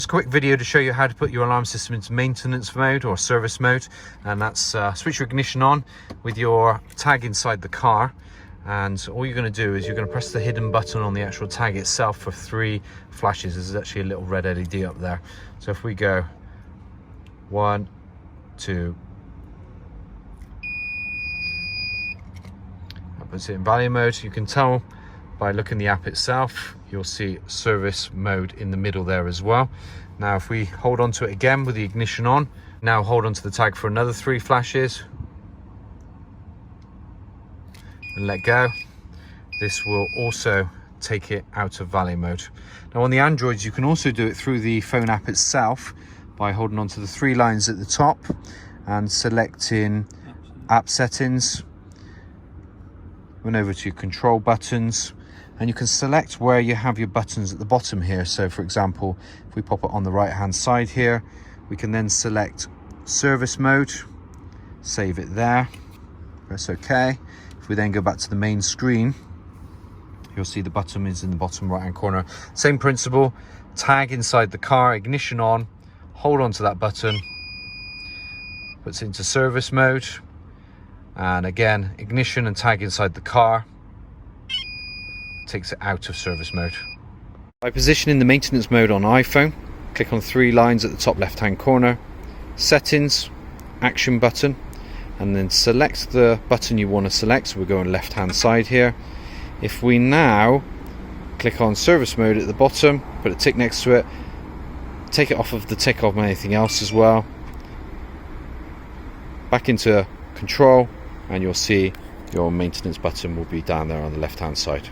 It's a quick video to show you how to put your alarm system into maintenance mode or service mode, and that's switch your ignition on with your tag inside the car, and all you're going to do is you're going to press the hidden button on the actual tag itself for 3 flashes. There's actually a little red LED up there. So if we go 1, 2, that puts it in value mode. You can tell by looking at the app itself, you'll see service mode in the middle there as well. Now if we hold on to it again with the ignition on, now hold on to the tag for another 3 flashes and let go, this will also take it out of value mode. Now on the Androids, you can also do it through the phone app itself by holding on to the 3 lines at the top and selecting app settings, went over to your control buttons, and you can select where you have your buttons at the bottom here. So for example, if we pop it on the right hand side here, we can then select service mode, save it there, press OK. If we then go back to the main screen, you'll see the button is in the bottom right hand corner. Same principle, tag inside the car, ignition on, hold on to that button, puts it into service mode, and again ignition and tag inside the car takes it out of service mode. By positioning the maintenance mode on iPhone, click on 3 lines at the top left hand corner, settings, action button, and then select the button you want to select. So we're going left hand side here. If we now click on service mode at the bottom, put a tick next to it, take it off of the tick of anything else as well, back into control, and you'll see your maintenance button will be down there on the left hand side.